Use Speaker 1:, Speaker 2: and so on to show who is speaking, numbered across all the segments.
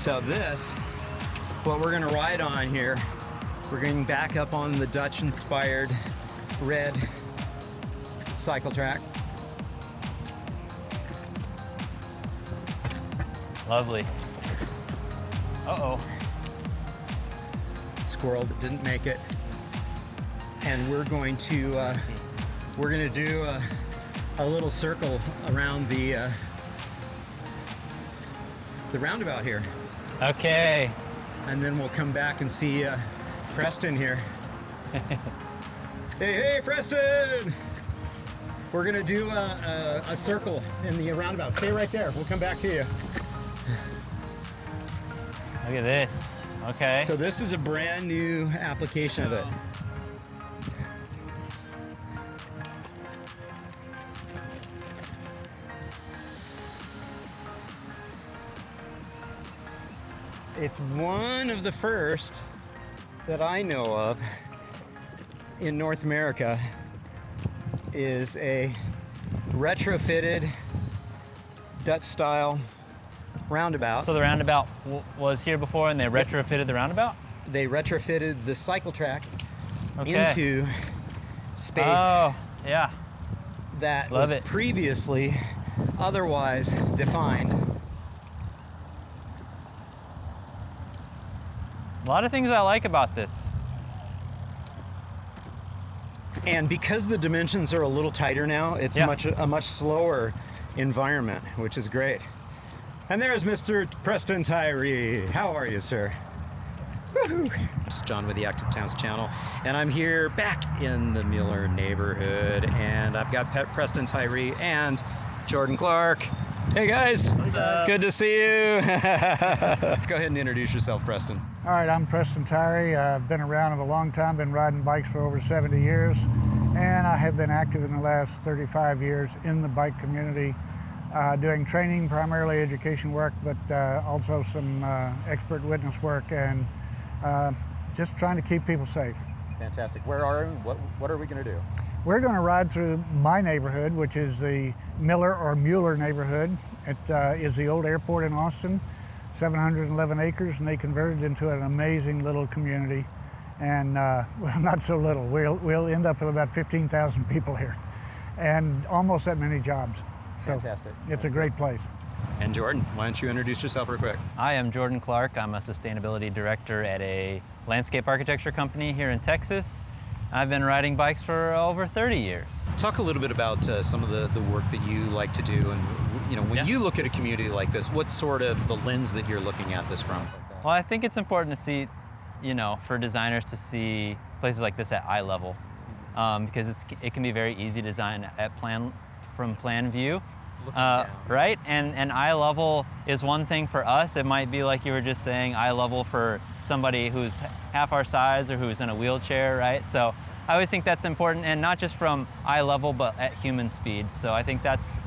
Speaker 1: So this, what we're gonna ride on here, we're going back up on the Dutch-inspired red cycle track.
Speaker 2: Lovely. Uh-oh.
Speaker 1: Squirrel that didn't make it. And we're going to do a little circle around the roundabout here.
Speaker 2: Okay.
Speaker 1: And then we'll come back and see Preston here. Hey, Preston! We're gonna do a circle in the roundabout. Stay right there. We'll come back to you.
Speaker 2: Look at this. Okay.
Speaker 1: So this is a brand new application of it. It's one of the first that I know of in North America is a retrofitted Dutch-style roundabout.
Speaker 2: So the roundabout was here before and they retrofitted the roundabout?
Speaker 1: They retrofitted the cycle track
Speaker 2: Okay.
Speaker 1: into space
Speaker 2: Oh, yeah.
Speaker 1: that
Speaker 2: Love
Speaker 1: was
Speaker 2: it.
Speaker 1: previously otherwise defined.
Speaker 2: A lot of things I like about this.
Speaker 1: And because the dimensions are a little tighter now, it's
Speaker 2: Yeah.
Speaker 1: a much slower environment, which is great. And there's Mr. Preston Tyree. How are you, sir? Woohoo! This is John with the Active Towns channel, and I'm here back in the Mueller neighborhood, and I've got Preston Tyree and Jordan Clark. Hey guys, good to see you. Go ahead and introduce yourself, Preston.
Speaker 3: All right, I'm Preston Tyree. I've been around a long time, been riding bikes for over 70 years, and I have been active in the last 35 years in the bike community, doing training, primarily education work, but also some expert witness work, and just trying to keep people safe.
Speaker 1: Fantastic. Where are we? What are we going to do?
Speaker 3: We're going to ride through my neighborhood, which is the Miller or Mueller neighborhood. It is the old airport in Austin, 711 acres, and they converted it into an amazing little community. And well, not so little. We'll end up with about 15,000 people here, and almost that many jobs. So
Speaker 1: Fantastic.
Speaker 3: It's a great place.
Speaker 1: And Jordan, why don't you introduce yourself real quick?
Speaker 2: I am Jordan Clark. I'm a sustainability director at a landscape architecture company here in Texas. I've been riding bikes for over 30 years.
Speaker 1: Talk a little bit about some of the work that you like to do, and when you look at a community like this, what's sort of the lens that you're looking at this from?
Speaker 2: Well, I think it's important to see, for designers to see places like this at eye level, because it can be very easy to design from plan view. Right? And eye level is one thing for us. It might be like you were just saying, eye level for somebody who's half our size or who's in a wheelchair, right? So I always think that's important, and not just from eye level, but at human speed. So I think that's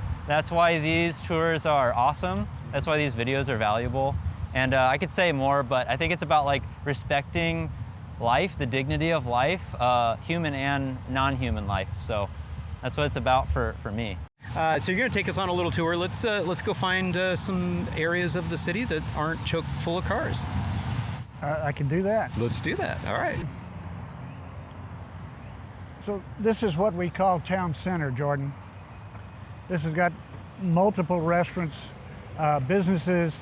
Speaker 2: why these tours are awesome. That's why these videos are valuable. And I could say more, but I think it's about like respecting life, the dignity of life, human and non-human life. So that's what it's about for me.
Speaker 1: So you're going to take us on a little tour. Let's go find some areas of the city that aren't chock full of cars.
Speaker 3: I can do that.
Speaker 1: Let's do that. All right.
Speaker 3: So this is what we call town center, Jordan. This has got multiple restaurants, businesses,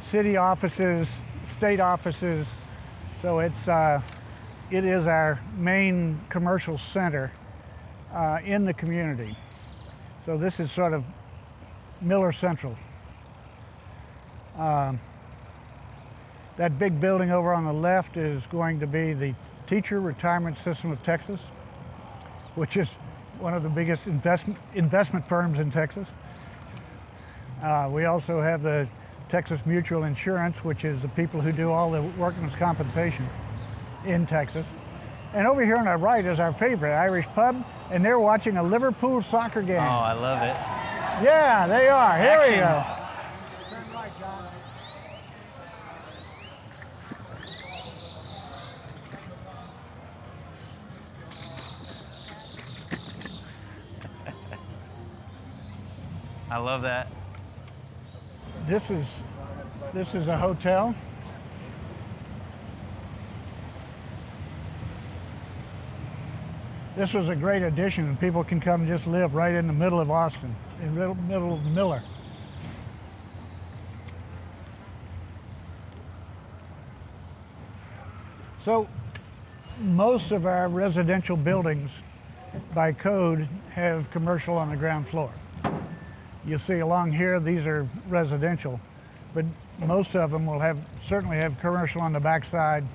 Speaker 3: city offices, state offices. So it is our main commercial center in the community. So this is sort of Miller Central. That big building over on the left is going to be the Teacher Retirement System of Texas, which is one of the biggest investment firms in Texas. We also have the Texas Mutual Insurance, which is the people who do all the workman's compensation in Texas. And over here on our right is our favorite Irish pub, and they're watching a Liverpool soccer game.
Speaker 2: Oh, I love it.
Speaker 3: Yeah, they are. Here we go.
Speaker 2: Action.
Speaker 3: Turn right, John.
Speaker 2: I love that.
Speaker 3: This is This is a hotel. This was a great addition, and people can come and just live right in the middle of Austin, in the middle of Mueller. So most of our residential buildings by code have commercial on the ground floor. You see along here, these are residential, but most of them will certainly have commercial on the backside.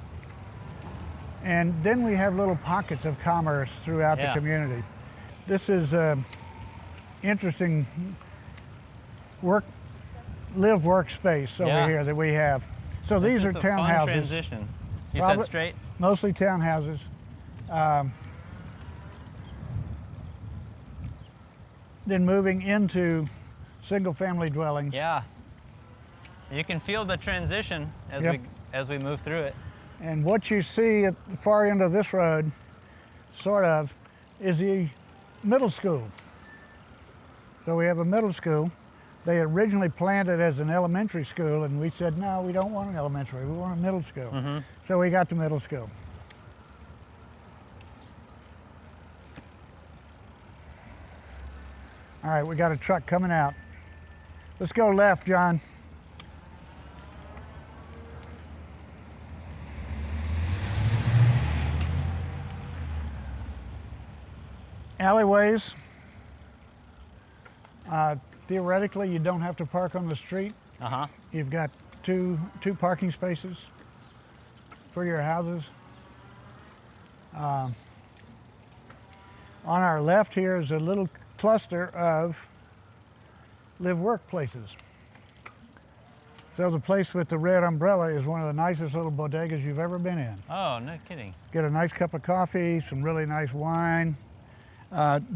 Speaker 3: And then we have little pockets of commerce throughout the community. This is an interesting live workspace over here that we have. So these are townhouses.
Speaker 2: Fun transition. You said straight?
Speaker 3: Mostly townhouses. Then moving into single-family dwellings.
Speaker 2: Yeah. You can feel the transition as we move through it.
Speaker 3: And what you see at the far end of this road, sort of, is the middle school. So we have a middle school. They originally planned it as an elementary school, and we said, no, we don't want an elementary, we want a middle school.
Speaker 2: Mm-hmm.
Speaker 3: So we got the middle school. All right, we got a truck coming out. Let's go left, John. Alleyways. Theoretically, you don't have to park on the street. You've got two parking spaces for your houses. On our left here is a little cluster of live-work places. So the place with the red umbrella is one of the nicest little bodegas you've ever been in.
Speaker 2: Oh, no kidding.
Speaker 3: Get a nice cup of coffee, some really nice wine,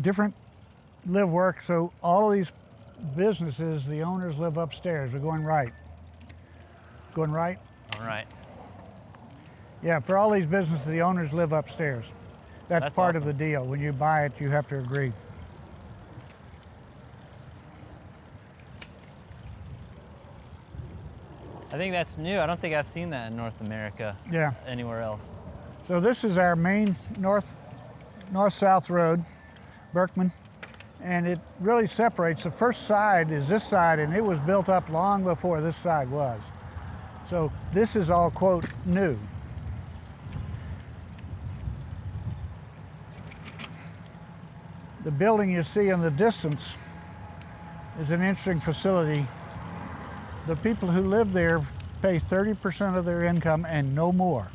Speaker 3: different live-work. So all of these businesses, the owners live upstairs. We're going right. Going right?
Speaker 2: All right.
Speaker 3: Yeah, for all these businesses, the owners live upstairs. That's part of the deal. When you buy it, you have to agree.
Speaker 2: I think that's new. I don't think I've seen that in North America.
Speaker 3: Yeah.
Speaker 2: Anywhere else.
Speaker 3: So this is our main north-south road, Berkman, and it really separates. The first side is this side, and it was built up long before this side was. So this is all, quote, new. The building you see in the distance is an interesting facility. The people who live there pay 30% of their income and no more.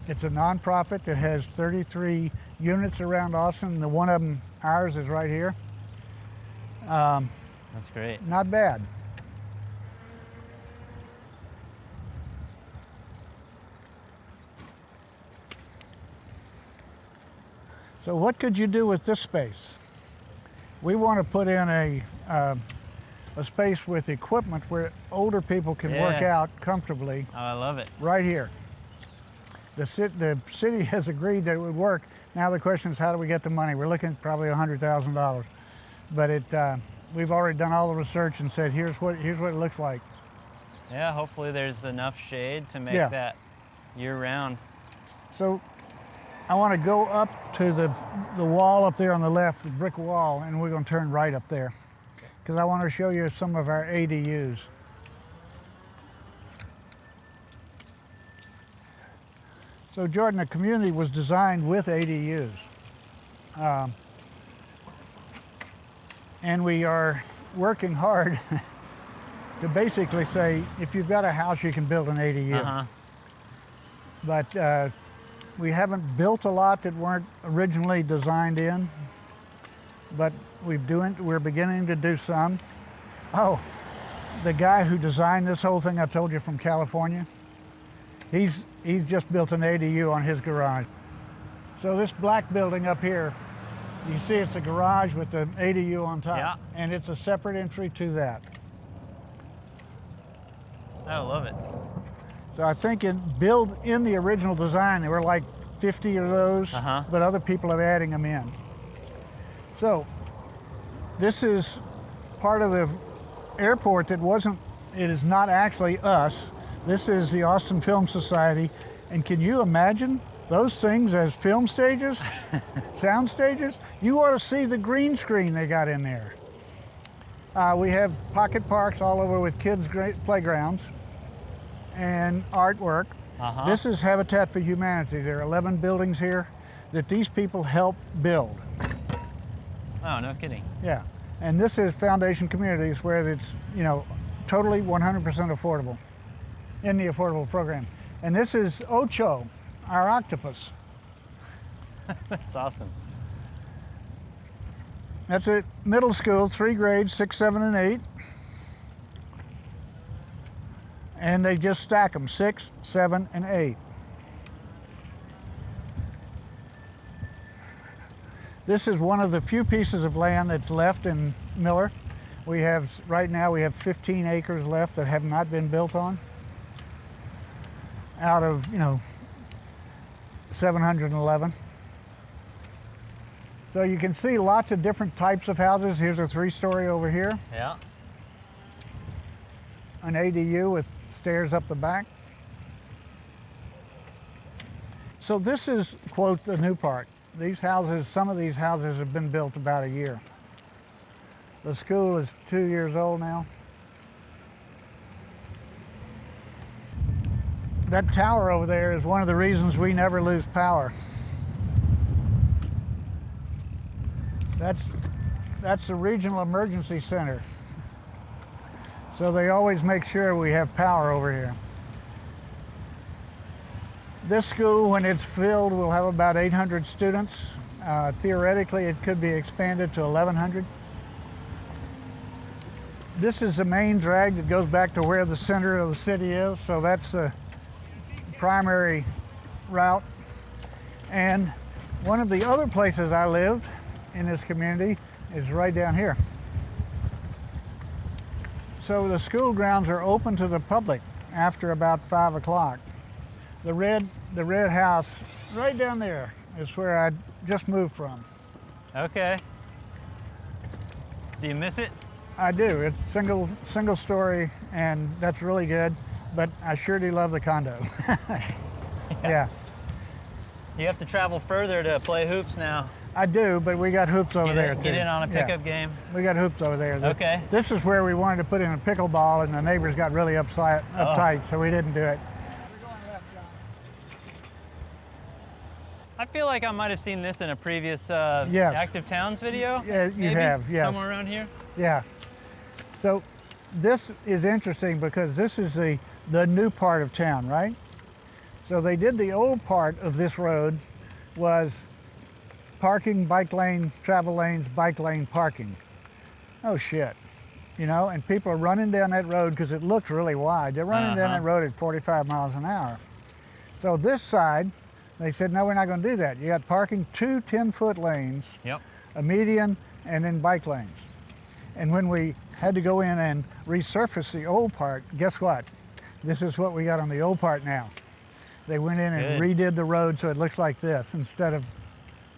Speaker 3: It's a nonprofit that has 33 units around Austin. The one of them, ours, is right here.
Speaker 2: That's great.
Speaker 3: Not bad. So what could you do with this space? We want to put in a space with equipment where older people can work out comfortably.
Speaker 2: Oh, I love it.
Speaker 3: Right here. The city has agreed that it would work. Now the question is, how do we get the money? We're looking at probably $100,000, but we've already done all the research and said, here's what it looks like.
Speaker 2: Yeah, hopefully there's enough shade to make that year-round.
Speaker 3: So I want to go up to the wall up there on the left, the brick wall, and we're going to turn right up there because I want to show you some of our ADUs. So Jordan, the community was designed with ADUs. And we are working hard to basically say, if you've got a house, you can build an ADU. But we haven't built a lot that weren't originally designed in, but we're beginning to do some. Oh, the guy who designed this whole thing I told you from California, he's just built an ADU on his garage. So this black building up here, you see it's a garage with the ADU on top, and it's a separate entry to that.
Speaker 2: I love it.
Speaker 3: So I think build in the original design, there were like 50 of those, but other people are adding them in. So this is part of the airport that wasn't it is not actually us. This is the Austin Film Society. And can you imagine those things as film stages, sound stages? You ought to see the green screen they got in there. We have pocket parks all over with kids' playgrounds and artwork. This is Habitat for Humanity. There are 11 buildings here that these people help build.
Speaker 2: Oh, no kidding.
Speaker 3: Yeah, and this is Foundation Communities, where it's, you know, totally 100% affordable in the affordable program. And this is Ocho, our octopus.
Speaker 2: That's awesome.
Speaker 3: That's at middle school, 3 grades, 6, 7, and 8. And they just stack them, 6, 7, and 8. This is one of the few pieces of land that's left in Mueller. We have, right now, we have 15 acres left that have not been built on, out of, you know, 711. So you can see lots of different types of houses. Here's a 3-story over here.
Speaker 2: Yeah.
Speaker 3: An ADU with stairs up the back. So this is, quote, the new part. These houses, some of these houses have been built about a year. The school is 2 years old now. That tower over there is one of the reasons we never lose power. That's the Regional Emergency Center. So they always make sure we have power over here. This school, when it's filled, will have about 800 students. Theoretically, it could be expanded to 1,100. This is the main drag that goes back to where the center of the city is, so that's the primary route. And one of the other places I lived in this community is right down here. So the school grounds are open to the public after about 5 o'clock. The red house right down there is where I just moved from.
Speaker 2: Okay. Do you miss it?
Speaker 3: I do. It's single story, and that's really good, but I sure do love the condo. Yeah.
Speaker 2: You have to travel further to play hoops now.
Speaker 3: I do, but we got hoops over there too.
Speaker 2: Get in on a pickup game.
Speaker 3: We got hoops over there.
Speaker 2: Okay.
Speaker 3: This is where we wanted to put in a pickleball, and the neighbors got really uptight, so we didn't do it.
Speaker 2: I feel like I might have seen this in a previous Active Towns video.
Speaker 3: Yeah, you
Speaker 2: maybe?
Speaker 3: have, yes.
Speaker 2: Somewhere around here?
Speaker 3: Yeah. So this is interesting because this is the new part of town, right? So they did the old part of this road was parking, bike lane, travel lanes, bike lane, parking. Oh shit. You know, and people are running down that road because it looks really wide. They're running down that road at 45 miles an hour. So this side, they said, no, we're not going to do that. You got parking, 2 10-foot lanes, a median, and then bike lanes. And when we had to go in and resurface the old part, guess what? This is what we got on the old part now. They went in and redid the road so it looks like this instead of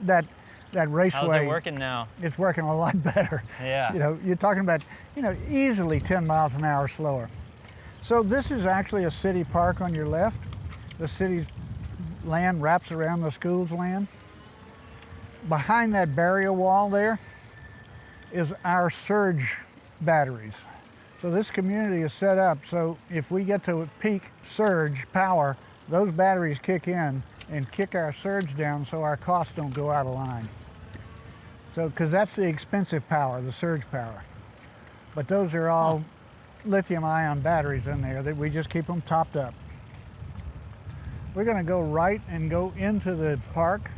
Speaker 3: that raceway.
Speaker 2: How's it working now?
Speaker 3: It's working a lot better.
Speaker 2: Yeah.
Speaker 3: You know, you're talking about, you know, easily 10 miles an hour slower. So this is actually a city park on your left. The city's land wraps around the school's land. Behind that barrier wall there is our surge batteries. So this community is set up so if we get to peak surge power, those batteries kick in and kick our surge down so our costs don't go out of line. So, because that's the expensive power, the surge power. But those are all lithium-ion batteries in there that we just keep them topped up. We're going to go right and go into the park.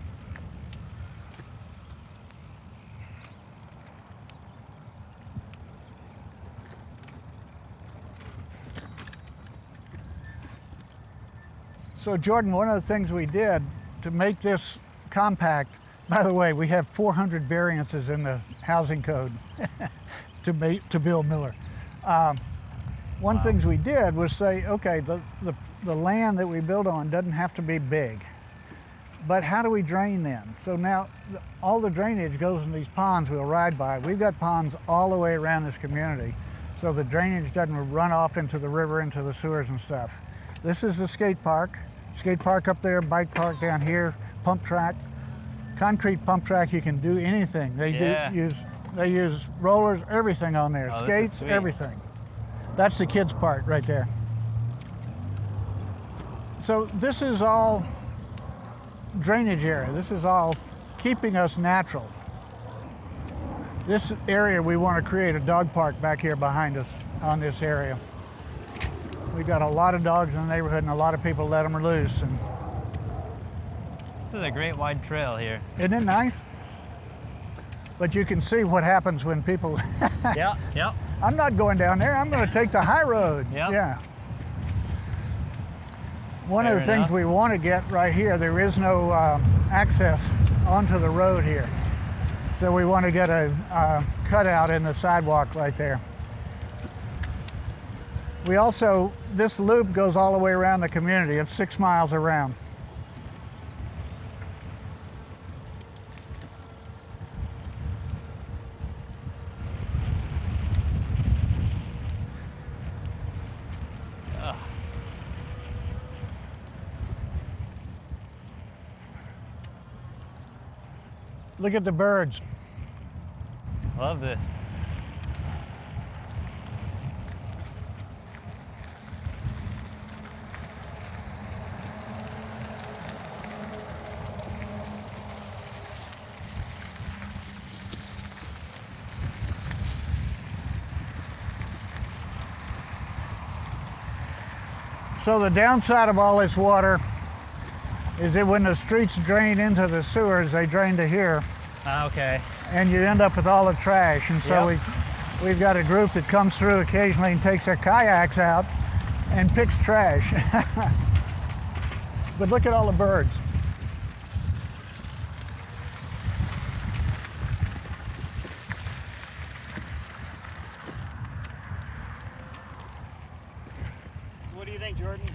Speaker 3: So Jordan, one of the things we did to make this compact, by the way, we have 400 variances in the housing code to build Mueller. One things we did was say, okay, the land that we build on doesn't have to be big, but how do we drain them? So now all the drainage goes in these ponds we'll ride by. We've got ponds all the way around this community. so the drainage doesn't run off into the river, into the sewers and stuff. This is the skate park. Skate park up there, bike park down here, pump track. Concrete pump track, you can do anything. They use rollers, everything on there.
Speaker 2: Oh,
Speaker 3: Skates, everything. That's the kids part right there. So this is all drainage area. This is all keeping us natural. This area, we want to create a dog park back here behind us on this area. We've got a lot of dogs in the neighborhood and a lot of people let them loose. And
Speaker 2: This is a great wide trail here.
Speaker 3: isn't it nice? But you can see what happens when people,
Speaker 2: Yep.
Speaker 3: I'm not going down there, I'm going to take the high road.
Speaker 2: Yep.
Speaker 3: Yeah. One of the
Speaker 2: Fair
Speaker 3: things
Speaker 2: enough.
Speaker 3: we want to get right here, there is no access onto the road here. So we want to get a cutout in the sidewalk right there. We also, this loop goes all the way around the community. It's 6 miles around. Look at the birds.
Speaker 2: Love this.
Speaker 3: So the downside of all this water is that when the streets drain into the sewers, they drain to here,
Speaker 2: Okay.
Speaker 3: and you end up with all the trash. And so
Speaker 2: Yep.
Speaker 3: we've got a group that comes through occasionally and takes their kayaks out and picks trash. But look at all the birds. What do you think, Jordan?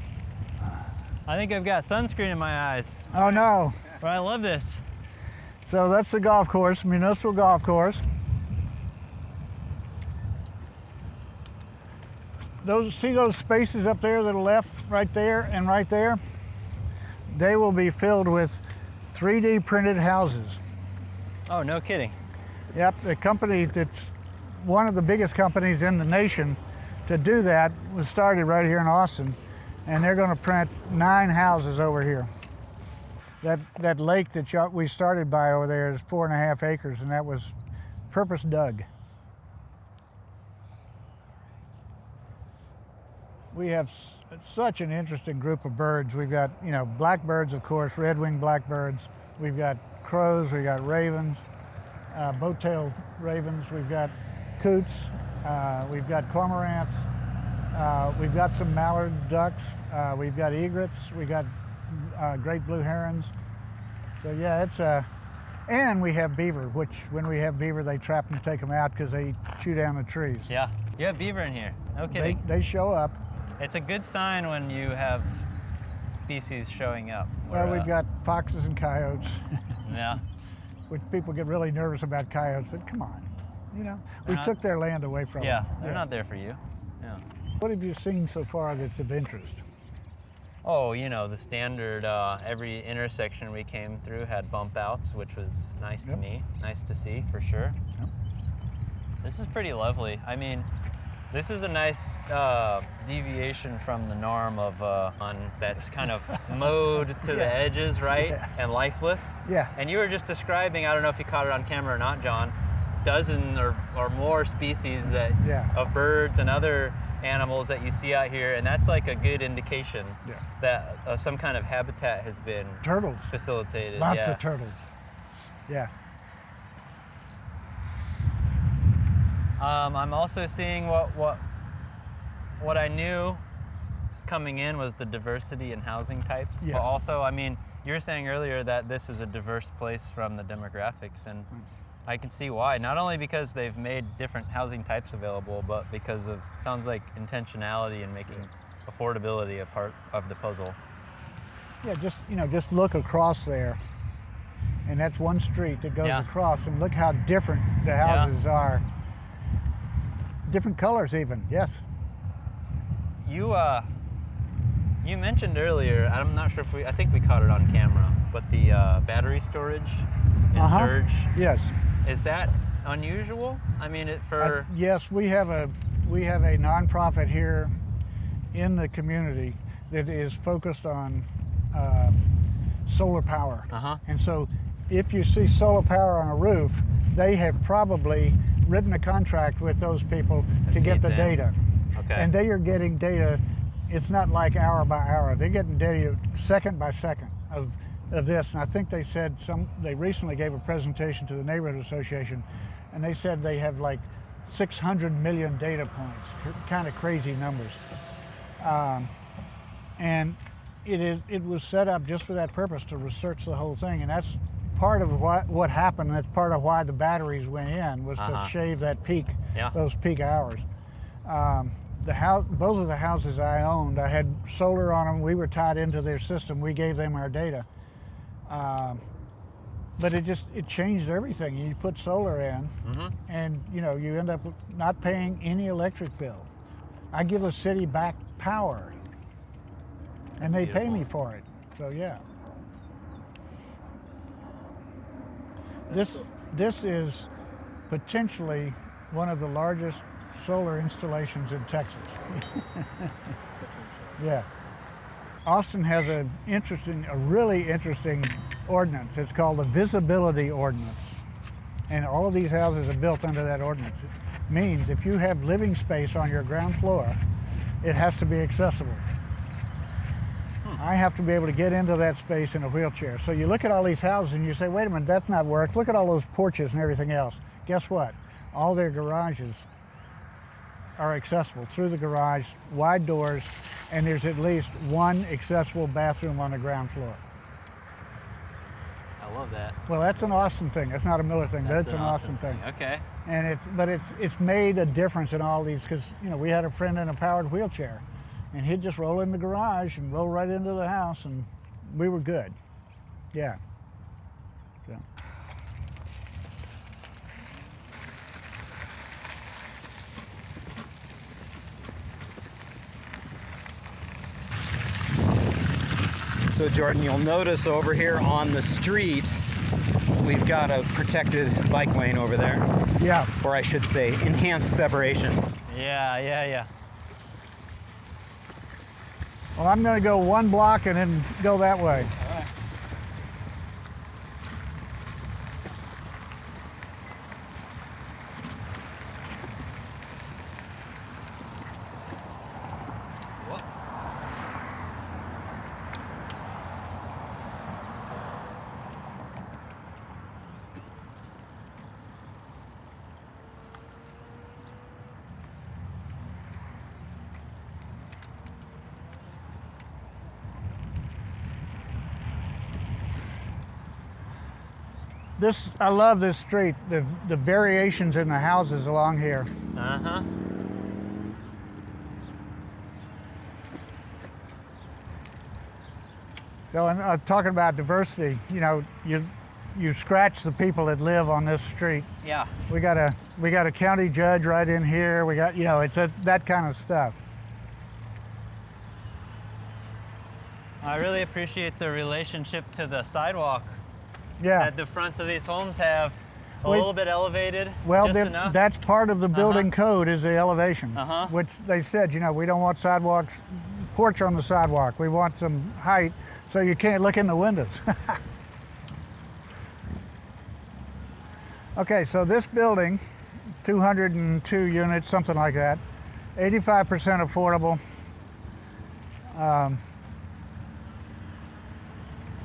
Speaker 2: I think I've got sunscreen in my eyes,
Speaker 3: Oh no.
Speaker 2: but I love this.
Speaker 3: So that's the golf course, municipal golf course. See those spaces up there that are left right there and right there? They will be filled with 3D printed houses.
Speaker 2: Oh, no kidding.
Speaker 3: Yep, the company that's one of the biggest companies in the nation to do that was started right here in Austin, and they're going to print 9 houses over here. That lake that we started by over there is 4.5 acres, and that was purpose dug. We have such an interesting group of birds. We've got, blackbirds, of course, red-winged blackbirds. We've got crows, we've got ravens, boat-tailed ravens. We've got coots, we've got cormorants, we've got some mallard ducks, we've got egrets, we've got great blue herons. So yeah, and we have beaver, which when we have beaver, they trap them and take them out because they chew down the trees.
Speaker 2: Yeah. You have beaver in here. No kidding.
Speaker 3: They show up.
Speaker 2: It's a good sign when you have species showing up.
Speaker 3: Well, we've got foxes and coyotes,
Speaker 2: Yeah.
Speaker 3: which people get really nervous about coyotes, but come on, we took their land away from
Speaker 2: Yeah,
Speaker 3: them.
Speaker 2: they're not there for you. Yeah.
Speaker 3: What have you seen so far that's of interest?
Speaker 2: Oh, the standard, every intersection we came through had bump outs, which was nice to me. Nice to see, for sure.
Speaker 3: Yep.
Speaker 2: This is pretty lovely. I mean, this is a nice deviation from the norm of one that's kind of mowed to the edges, right?
Speaker 3: Yeah.
Speaker 2: And lifeless.
Speaker 3: Yeah.
Speaker 2: And you were just describing, I don't know if you caught it on camera or not, John, dozen or more species of birds and other animals that you see out here, and that's like a good indication that some kind of habitat has been
Speaker 3: Turtles.
Speaker 2: facilitated.
Speaker 3: Lots of turtles. Yeah.
Speaker 2: I'm also seeing what I knew coming in was the diversity in housing types.
Speaker 3: Yeah.
Speaker 2: But also, I mean, you were saying earlier that this is a diverse place from the demographics, and I can see why. Not only because they've made different housing types available, but because of, sounds like, intentionality in making affordability a part of the puzzle.
Speaker 3: Yeah, just look across there. And that's one street that goes across, and look how different the houses are. different colors even, yes.
Speaker 2: You mentioned earlier, I'm not sure if I think we caught it on camera, but the battery storage in Surge.
Speaker 3: Yes.
Speaker 2: Is that unusual? I mean,
Speaker 3: yes, we have a nonprofit here in the community that is focused on solar power. And so if you see solar power on a roof, they have probably written a contract with those people to get the data.
Speaker 2: Okay.
Speaker 3: And they are getting data. It's not like hour by hour. They're getting data second by second of this. And I think they said they recently gave a presentation to the Neighborhood Association, and they said they have like 600 million data points, kind of crazy numbers. And it was set up just for that purpose, to research the whole thing. And that's part of what happened. That's part of why the batteries went in, was to shave that peak, those peak hours. Both of the houses I owned, I had solar on them. We were tied into their system. We gave them our data. But it changed everything. You put solar in, and you end up not paying any electric bill. I give a city back power, and they pay me for it. So yeah. This is potentially one of the largest solar installations in Texas. Yeah. Austin has a really interesting ordinance. It's called the Visibility Ordinance. And all of these houses are built under that ordinance. It means if you have living space on your ground floor, it has to be accessible. I have to be able to get into that space in a wheelchair. So you look at all these houses and you say, wait a minute, that's not work. Look at all those porches and everything else. Guess what? All their garages are accessible through the garage, wide doors, and there's at least one accessible bathroom on the ground floor.
Speaker 2: I love that.
Speaker 3: Well, that's an Austin thing. That's not a Miller thing, but it's an Austin thing.
Speaker 2: Okay.
Speaker 3: And it's made a difference in all these, because we had a friend in a powered wheelchair, and he'd just roll in the garage and roll right into the house, and we were good. Yeah. So.
Speaker 1: So Jordan, you'll notice over here on the street, we've got a protected bike lane over there.
Speaker 3: Yeah.
Speaker 1: Or I should say, enhanced separation.
Speaker 2: Yeah.
Speaker 3: Well, I'm going to go one block and then go that way.
Speaker 2: All right.
Speaker 3: I love this street, the variations in the houses along here. So, talking about diversity, you scratch the people that live on this street.
Speaker 2: Yeah.
Speaker 3: We got a county judge right in here. We got, it's that kind of stuff.
Speaker 2: I really appreciate the relationship to the sidewalk.
Speaker 3: Yeah.
Speaker 2: That the fronts of these homes have a little bit elevated.
Speaker 3: Well,
Speaker 2: just enough.
Speaker 3: That's part of the building code, is the elevation, which they said, we don't want porch on the sidewalk. We want some height so you can't look in the windows. Okay, so this building, 202 units, something like that, 85% affordable.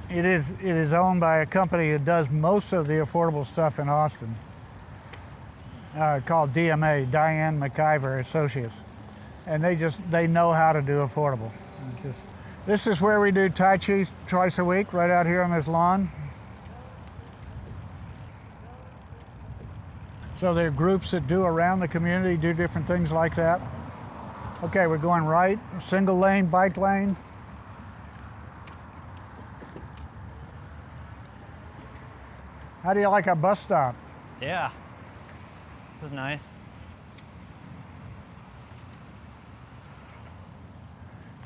Speaker 3: It is owned by a company that does most of the affordable stuff in Austin, called DMA, Diane McIver Associates, and they know how to do affordable. This is where we do Tai Chi twice a week, right out here on this lawn. So there are groups that do around the community, do different things like that. Okay, we're going right, single lane, bike lane. How do you like our bus stop?
Speaker 2: Yeah, this is nice.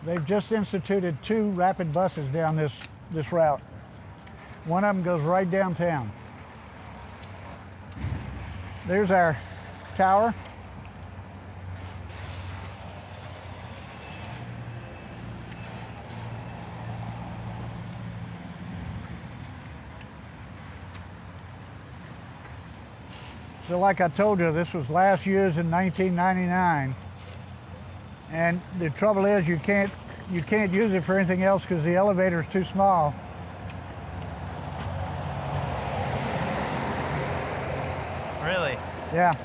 Speaker 3: They've just instituted 2 rapid buses down this route. One of them goes right downtown. There's our tower. So like I told you, this was last used in 1999. And the trouble is you can't use it for anything else because the elevator's too small.
Speaker 2: Really?
Speaker 3: Yeah.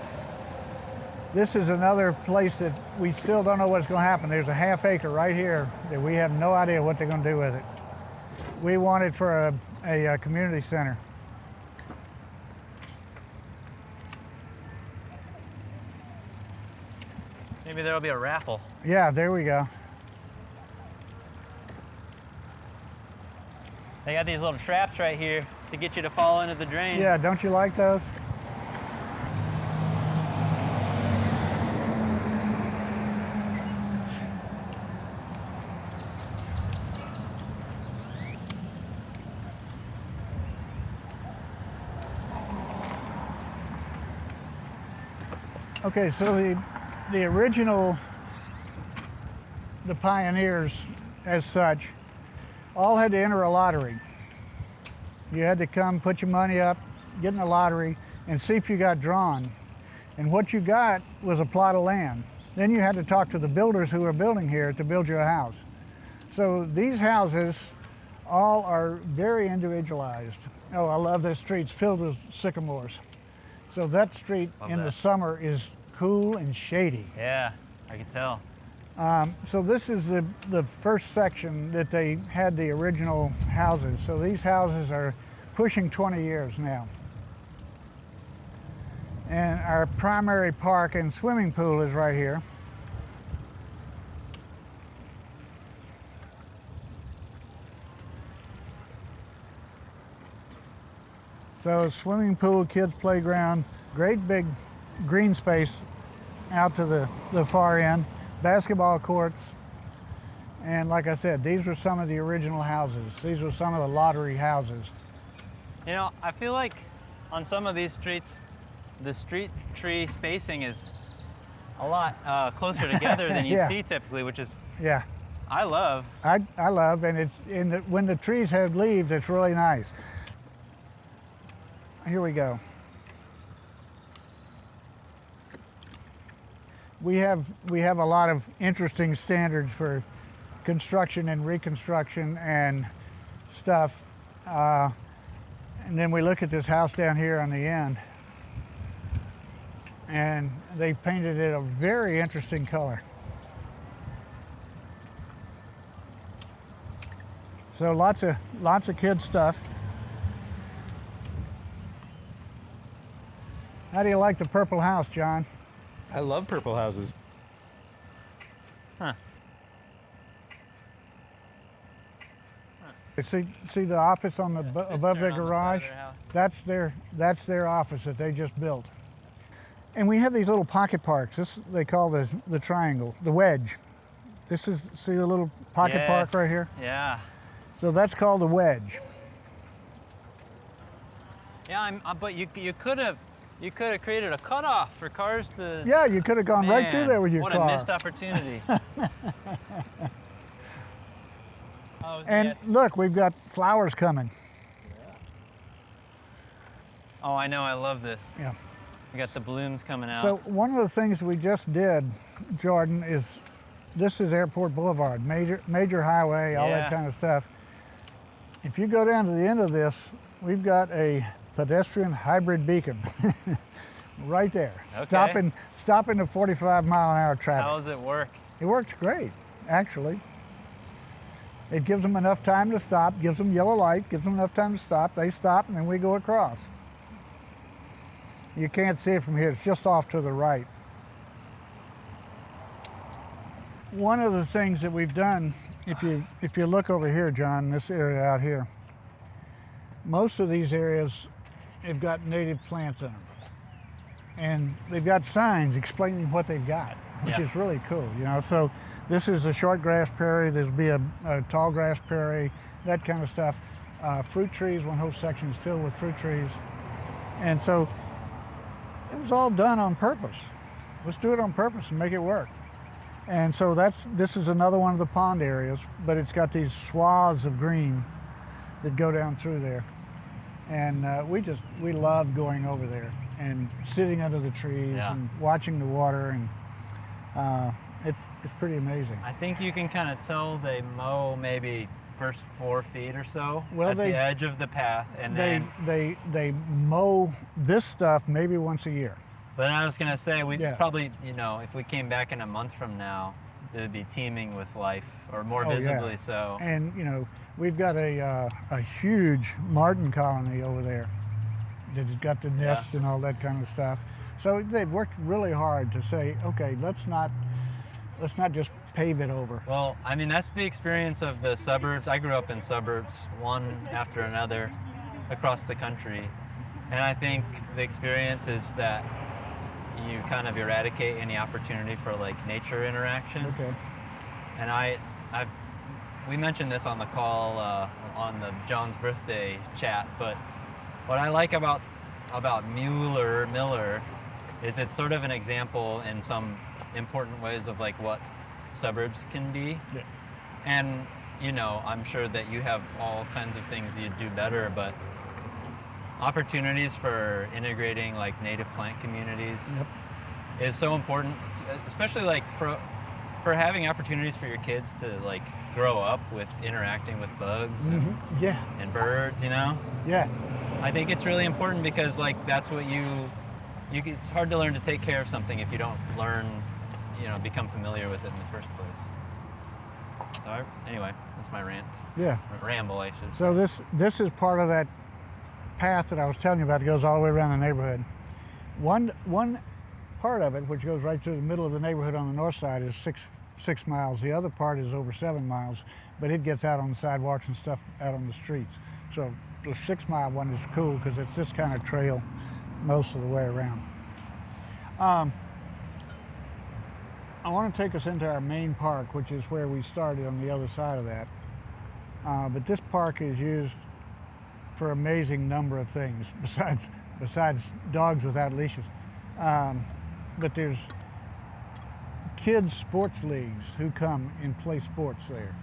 Speaker 3: This is another place that we still don't know what's going to happen. There's a half acre right here that we have no idea what they're going to do with it. We want it for a community center.
Speaker 2: Maybe there'll be a raffle.
Speaker 3: Yeah, there we go.
Speaker 2: They got these little traps right here to get you to fall into the drain.
Speaker 3: Yeah, don't you like those? Okay, so the original, the pioneers as such, all had to enter a lottery. You had to come, put your money up, get in the lottery, and see if you got drawn. And what you got was a plot of land. Then you had to talk to the builders who were building here to build you a house. So these houses all are very individualized. Oh, I love this street. It's filled with sycamores. So that street in the summer is cool and shady.
Speaker 2: Yeah, I can tell.
Speaker 3: So this is the first section that they had the original houses. So these houses are pushing 20 years now. And our primary park and swimming pool is right here. So swimming pool, kids playground, great big green space out to the far end, basketball courts. And like I said, these were some of the original houses. These were some of the lottery houses.
Speaker 2: You know, I feel like on some of these streets, the street tree spacing is a lot closer together than you
Speaker 3: Yeah.
Speaker 2: see typically, which is,
Speaker 3: Yeah,
Speaker 2: I love.
Speaker 3: I love, and when the trees have leaves, it's really nice. Here we go. We have a lot of interesting standards for construction and reconstruction and stuff. And then we look at this house down here on the end, and they painted it a very interesting color. So lots of kid stuff. How do you like the purple house, John?
Speaker 1: I love purple houses.
Speaker 2: Huh.
Speaker 3: See the office on the above their
Speaker 2: turn on the side of
Speaker 3: garage?
Speaker 2: their house.
Speaker 3: That's their office that they just built. And we have these little pocket parks. This they call the triangle, the wedge. This is, see the little pocket park right here?
Speaker 2: Yeah.
Speaker 3: So that's called the wedge.
Speaker 2: Yeah, but you could have created a cutoff for cars to.
Speaker 3: Yeah, you could have gone right through
Speaker 2: Man,
Speaker 3: there with your
Speaker 2: what
Speaker 3: car.
Speaker 2: a missed opportunity. Oh,
Speaker 3: And
Speaker 2: yeah.
Speaker 3: look, we've got flowers coming.
Speaker 2: Oh, I know, I love this.
Speaker 3: Yeah.
Speaker 2: We got the blooms coming out.
Speaker 3: So one of the things we just did, Jordan, is this is Airport Boulevard, major highway, all that
Speaker 2: Yeah.
Speaker 3: kind of stuff. If you go down to the end of this, we've got a pedestrian hybrid beacon right there,
Speaker 2: Okay.
Speaker 3: stopping the 45-mile-an-hour traffic.
Speaker 2: How does it work?
Speaker 3: It works great, actually. It gives them enough time to stop, gives them yellow light, gives them enough time to stop. They stop, and then we go across. You can't see it from here. It's just off to the right. One of the things that we've done, if you look over here, John, this area out here, most of these areas have got native plants in them. And they've got signs explaining what they've got. which
Speaker 2: Yeah.
Speaker 3: is really cool, you know. So this is a short grass prairie. There'll be a tall grass prairie, that kind of stuff. Fruit trees, one whole section is filled with fruit trees. And so it was all done on purpose. Let's do it on purpose and make it work. And so this is another one of the pond areas, but it's got these swaths of green that go down through there. And we love going over there and sitting under the trees and watching the water, and it's pretty amazing.
Speaker 2: I think you can kind of tell they mow maybe first 4 feet or so at
Speaker 3: they-
Speaker 2: the edge of the path, and
Speaker 3: They mow this stuff maybe once a year.
Speaker 2: But I was gonna say, it's
Speaker 3: Yeah.
Speaker 2: probably, if we came back in a month from now, it would be teeming with life, or more
Speaker 3: Oh, yeah.
Speaker 2: visibly so.
Speaker 3: And we've got a huge martin colony over there that has got the nests and all that kind of stuff. So they've worked really hard to say, okay, let's not just pave it over.
Speaker 2: Well, I mean, that's the experience of the suburbs. I grew up in suburbs, one after another, across the country. And I think the experience is that you kind of eradicate any opportunity for like nature interaction.
Speaker 3: Okay.
Speaker 2: And we mentioned this on the call on the John's birthday chat, but what I like about Mueller is it's sort of an example in some important ways of like what suburbs can be.
Speaker 3: Yeah.
Speaker 2: And I'm sure that you have all kinds of things you'd do better, but opportunities for integrating like native plant communities is so important, especially like for having opportunities for your kids to like grow up with interacting with bugs and birds,
Speaker 3: Yeah.
Speaker 2: I think it's really important because like that's what it's hard to learn to take care of something if you don't learn, become familiar with it in the first place. So anyway, that's my rant.
Speaker 3: Yeah.
Speaker 2: Ramble, I should say.
Speaker 3: So this is part of that path that I was telling you about that goes all the way around the neighborhood. One part of it, which goes right through the middle of the neighborhood on the north side, is six miles. The other part is over 7 miles, but it gets out on the sidewalks and stuff out on the streets. So the 6 mile one is cool because it's this kind of trail most of the way around. I want to take us into our main park, which is where we started on the other side of that. But this park is used for an amazing number of things besides dogs without leashes. But there's kids sports leagues who come and play sports there,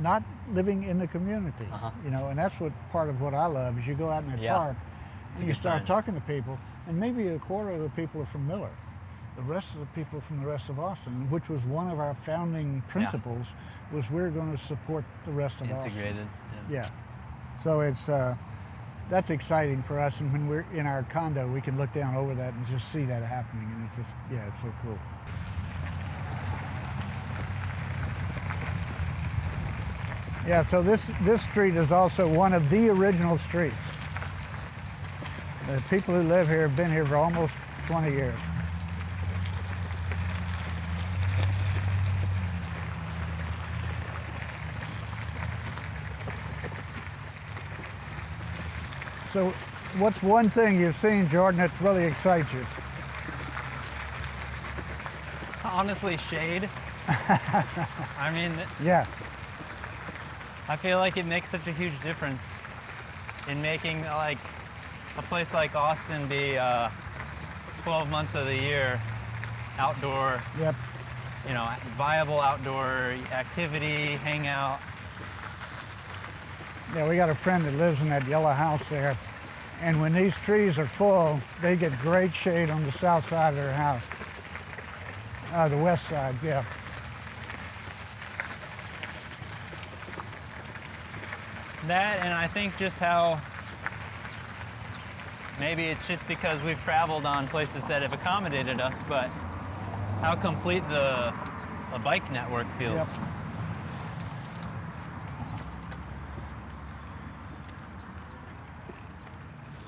Speaker 3: not living in the community, and that's what part of what I love is you go out in that park and you start talking to people, and maybe a quarter of the people are from Miller. The rest of the people are from the rest of Austin, which was one of our founding principles, was we're going to support the rest of Austin.
Speaker 2: Integrated.
Speaker 3: Yeah. So it's that's exciting for us, and when we're in our condo, we can look down over that and just see that happening, and it's just, it's so cool. Yeah, so this street is also one of the original streets. The people who live here have been here for almost 20 years. So what's one thing you've seen, Jordan, that really excites you?
Speaker 2: Honestly, shade. I mean,
Speaker 3: Yeah.
Speaker 2: I feel like it makes such a huge difference in making like a place like Austin be 12 months of the year outdoor,
Speaker 3: Yep.
Speaker 2: viable outdoor activity, hangout.
Speaker 3: Yeah, we got a friend that lives in that yellow house there, and when these trees are full, they get great shade on the south side of their house. The west side, yeah.
Speaker 2: That, and I think just how maybe it's just because we've traveled on places that have accommodated us, but how complete a bike network feels.
Speaker 3: Yep.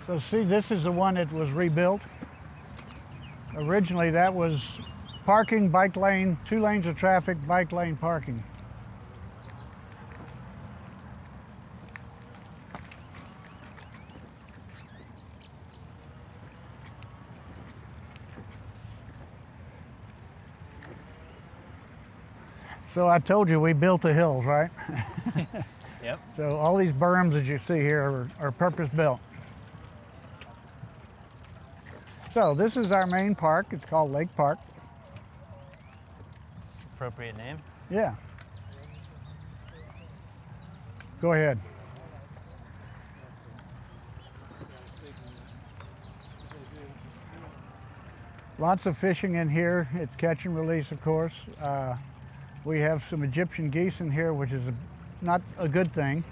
Speaker 3: So see, this is the one that was rebuilt. Originally that was parking, bike lane, 2 lanes of traffic, bike lane parking. So I told you we built the hills, right?
Speaker 2: Yep.
Speaker 3: So all these berms that you see here are purpose built. So this is our main park. It's called Lake Park.
Speaker 2: Appropriate name.
Speaker 3: Yeah. Go ahead. Lots of fishing in here. It's catch and release, of course. We have some Egyptian geese in here, which is not a good thing.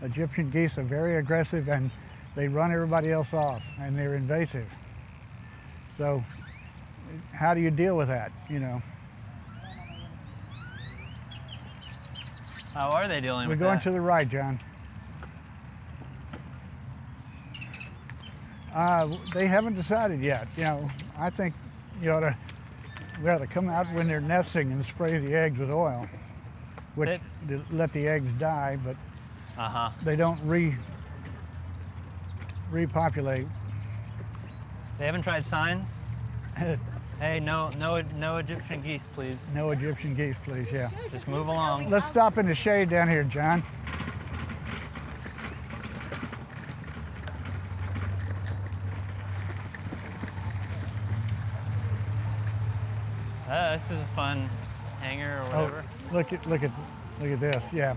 Speaker 3: Egyptian geese are very aggressive and they run everybody else off and they're invasive. So how do you deal with that, you know?
Speaker 2: How are they dealing with that?
Speaker 3: We're going to the right, John. They haven't decided yet. You know, I think we ought to come out when they're nesting and spray the eggs with oil, which let the eggs die, but they don't repopulate.
Speaker 2: They haven't tried signs? Hey, no Egyptian geese, please.
Speaker 3: No Egyptian geese, please, yeah.
Speaker 2: Just move along.
Speaker 3: Let's stop in the shade down here, John.
Speaker 2: This is a fun hangar or whatever.
Speaker 3: Oh, look at this, yeah.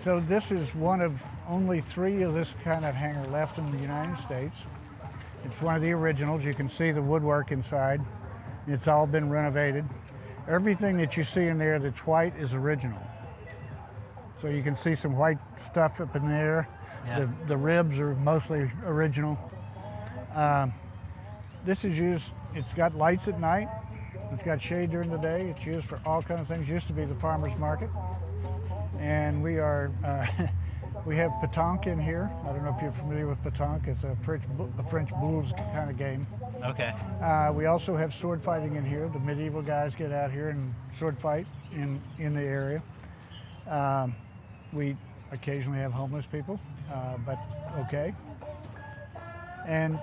Speaker 3: So this is one of only 3 of this kind of hangar left in the United States. It's one of the originals. You can see the woodwork inside. It's all been renovated. Everything that you see in there that's white is original. So you can see some white stuff up in there.
Speaker 2: Yeah.
Speaker 3: The ribs are mostly original. This is used, it's got lights at night. It's got shade during the day. It's used for all kinds of things. It used to be the farmer's market. And we are, we have pétanque in here. I don't know if you're familiar with pétanque. It's a French boules kind of game.
Speaker 2: Okay.
Speaker 3: We also have sword fighting in here. The medieval guys get out here and sword fight in the area. We occasionally have homeless people, but okay. And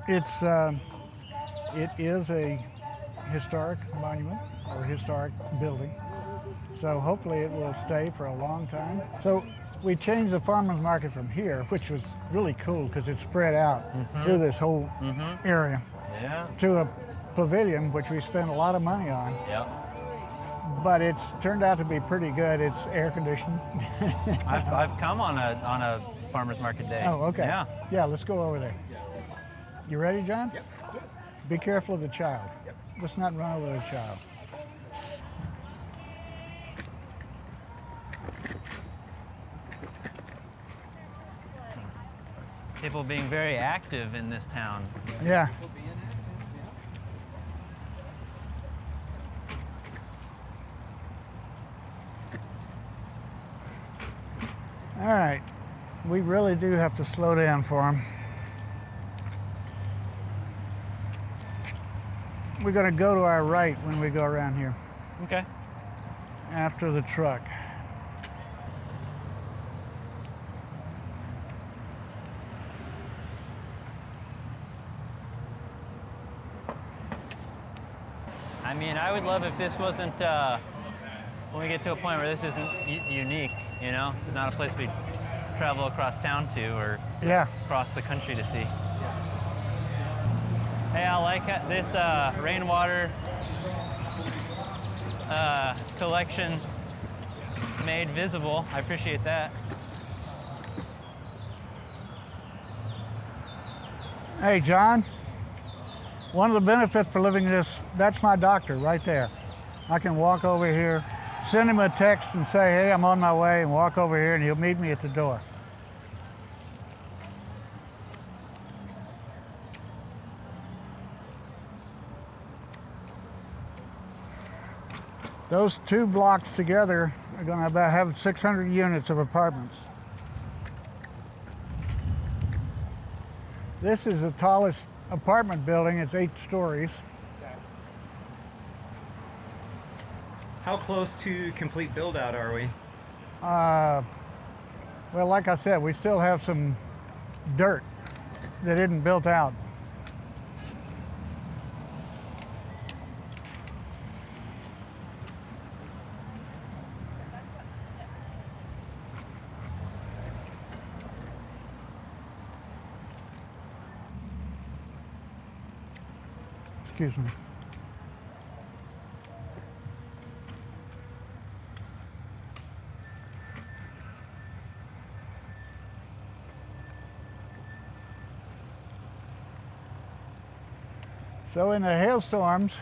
Speaker 3: it is a historic monument or historic building. So hopefully it will stay for a long time. So we changed the farmer's market from here, which was really cool because it's spread out through this whole area, to a pavilion, which we spent a lot of money on.
Speaker 2: Yep.
Speaker 3: But it's turned out to be pretty good. It's air conditioned.
Speaker 2: I've come on a farmer's market day.
Speaker 3: Oh, okay.
Speaker 2: Yeah.
Speaker 3: Yeah, let's go over there. You ready, John?
Speaker 1: Yep.
Speaker 3: Be careful of the child.
Speaker 1: Yep.
Speaker 3: Let's not run over the child.
Speaker 2: People being very active in this town.
Speaker 3: Yeah. All right. We really do have to slow down for them. We're going to go to our right when we go around here,
Speaker 2: Okay.
Speaker 3: after the truck.
Speaker 2: I mean, I would love if this wasn't, when we get to a point where this isn't unique, you know? This is not a place we travel across town to or across the country to see. Hey, I like this rainwater collection made visible. I appreciate that.
Speaker 3: Hey, John, one of the benefits for living in this, that's my doctor right there. I can walk over here, send him a text and say, hey, I'm on my way, and walk over here and he'll meet me at the door. Those 2 blocks together are going to have 600 units of apartments. This is the tallest apartment building. It's 8 stories.
Speaker 1: How close to complete build out are we?
Speaker 3: Well, like I said, we still have some dirt that isn't built out. Excuse me. So in the hailstorms,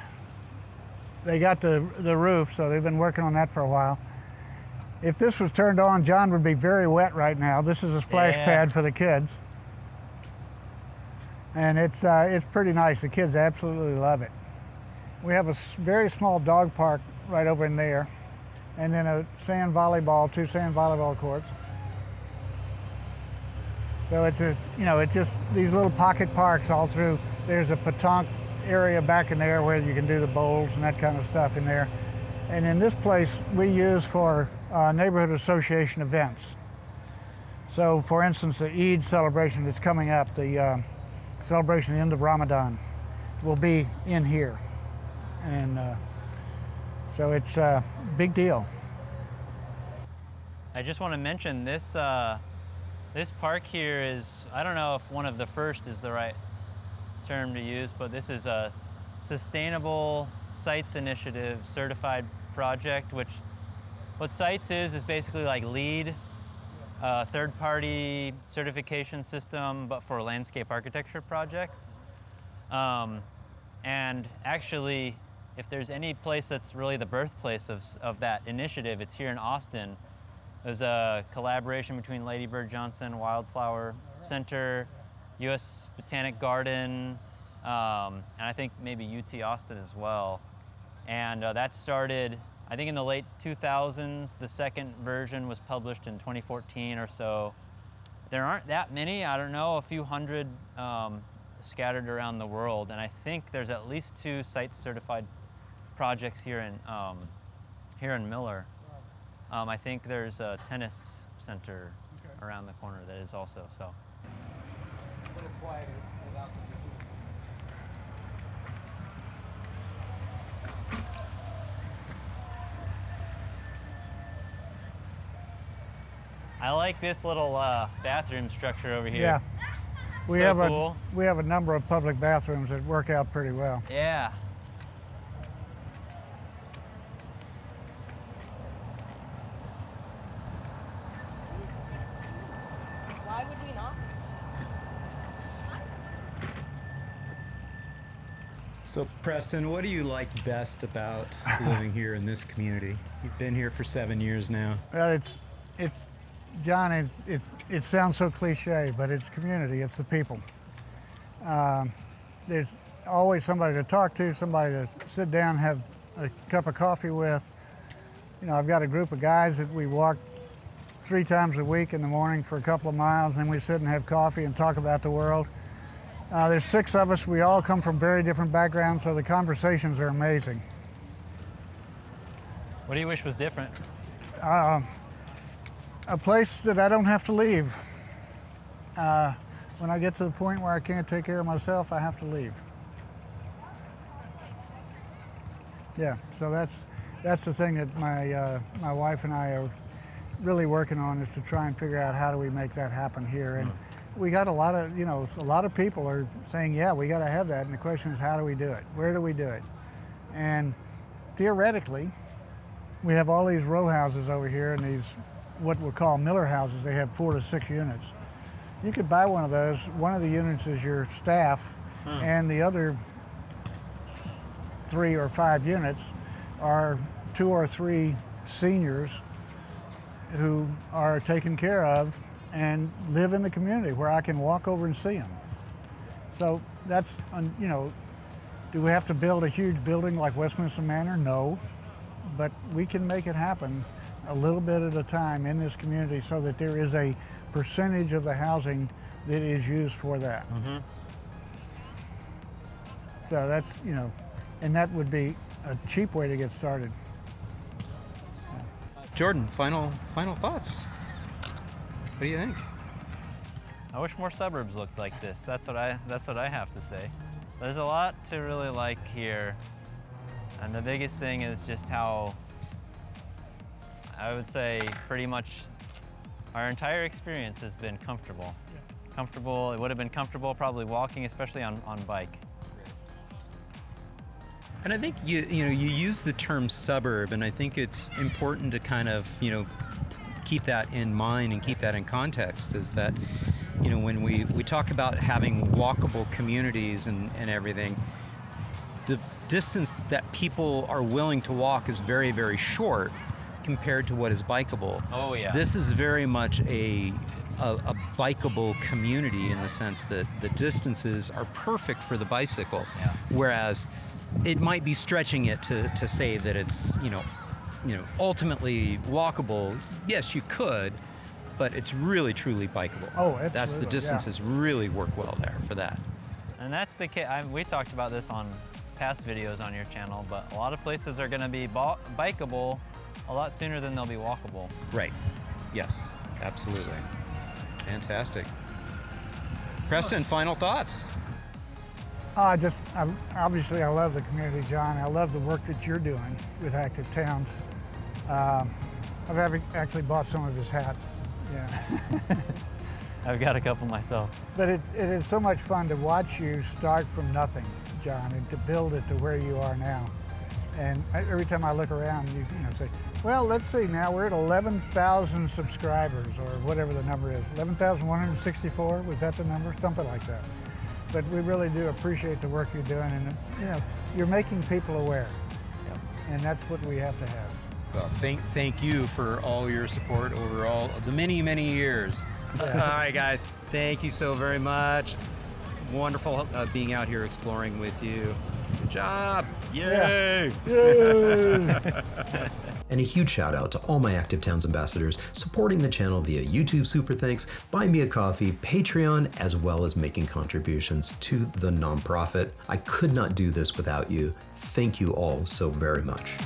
Speaker 3: they got the roof, so they've been working on that for a while. If this was turned on, John would be very wet right now. This is a splash pad for the kids. And it's pretty nice. The kids absolutely love it. We have a very small dog park right over in there, and then a sand volleyball, 2 sand volleyball courts. So it's it's just these little pocket parks all through. There's a pétanque area back in there where you can do the bowls and that kind of stuff in there. And in this place we use for neighborhood association events. So for instance, the Eid celebration that's coming up, the celebration at the end of Ramadan, will be in here. And so it's a big deal.
Speaker 2: I just want to mention this, this park here is, I don't know if one of the first is the right term to use, but this is a Sustainable Sites Initiative certified project, which what Sites is basically like LEED, third-party certification system, but for landscape architecture projects. And actually, if there's any place that's really the birthplace of that initiative, it's here in Austin. There's a collaboration between Lady Bird Johnson Wildflower Center, U.S. Botanic Garden, and I think maybe UT Austin as well. And that started, I think in the late 2000s. The second version was published in 2014 or so. There aren't that many, I don't know, a few hundred scattered around the world. And I think there's at least 2 Sites certified projects here in Mueller. I think there's a tennis center around the corner that is also, so.
Speaker 4: A little quieter without the music.
Speaker 2: I like this little bathroom structure over here.
Speaker 3: Yeah, we
Speaker 2: So
Speaker 3: have
Speaker 2: cool.
Speaker 3: we have a number of public bathrooms that work out pretty well.
Speaker 2: Yeah.
Speaker 5: Why would we not?
Speaker 1: So Preston, what do you like best about living here in this community? You've been here for 7 years now.
Speaker 3: Well, it's John. It sounds so cliche, but it's community. It's the people. There's always somebody to talk to, somebody to sit down, have a cup of coffee with. You know, I've got a group of guys that we walk 3 times a week in the morning for a couple of miles, and then we sit and have coffee and talk about the world. There's 6 of us. We all come from very different backgrounds, so the conversations are amazing.
Speaker 2: What do you wish was different?
Speaker 3: A place that I don't have to leave. When I get to the point where I can't take care of myself, I have to leave. Yeah, so that's the thing that my wife and I are really working on, is to try and figure out how do we make that happen here. And we got a lot of people are saying, yeah, we got to have that. And the question is, how do we do it? Where do we do it? And theoretically, we have all these row houses over here, and these what we'll call Mueller houses. They have 4 to 6 units. You could buy one of those. One of the units is your staff, and the other 3 or 5 units are 2 or 3 seniors who are taken care of and live in the community where I can walk over and see them. So that's, do we have to build a huge building like Westminster Manor? No, but we can make it happen a little bit at a time in this community, so that there is a percentage of the housing that is used for that. So that's, and that would be a cheap way to get started.
Speaker 1: Jordan, final thoughts. What do you think?
Speaker 2: I wish more suburbs looked like this. That's what I have to say. There's a lot to really like here, and the biggest thing is just how, I would say, pretty much our entire experience has been comfortable. Comfortable. It would have been comfortable probably walking, especially on bike.
Speaker 1: And I think you use the term suburb, and I think it's important to kind of, keep that in mind and keep that in context, is that, when we talk about having walkable communities and everything, the distance that people are willing to walk is very, very short compared to what is bikeable.
Speaker 2: Oh yeah.
Speaker 1: This is very much a bikeable community in the sense that the distances are perfect for the bicycle.
Speaker 2: Yeah.
Speaker 1: Whereas it might be stretching it to say that it's, ultimately walkable. Yes, you could, but it's really truly bikeable.
Speaker 3: Oh, absolutely.
Speaker 1: That's the distances really work well there for that.
Speaker 2: And that's the case. We talked about this on past videos on your channel, but a lot of places are going to be bikeable a lot sooner than they'll be walkable.
Speaker 1: Right. Yes, absolutely. Fantastic. Preston, final thoughts?
Speaker 3: Obviously I love the community, John. I love the work that you're doing with Active Towns. I've actually bought some of his hats. Yeah.
Speaker 2: I've got a couple myself.
Speaker 3: But it is so much fun to watch you start from nothing, John, and to build it to where you are now. And every time I look around, you say, well, let's see, now we're at 11,000 subscribers, or whatever the number is. 11,164, was that the number? Something like that. But we really do appreciate the work you're doing, and you're making people aware.
Speaker 2: Yep.
Speaker 3: And that's what we have to have.
Speaker 1: Well, thank you for all your support over all of the many, many years. All right, guys, thank you so very much. Wonderful being out here exploring with you. Good job. Yay!
Speaker 3: Yeah. Yay!
Speaker 6: And a huge shout out to all my Active Towns ambassadors supporting the channel via YouTube Super Thanks, Buy Me a Coffee, Patreon, as well as making contributions to the nonprofit. I could not do this without you. Thank you all so very much.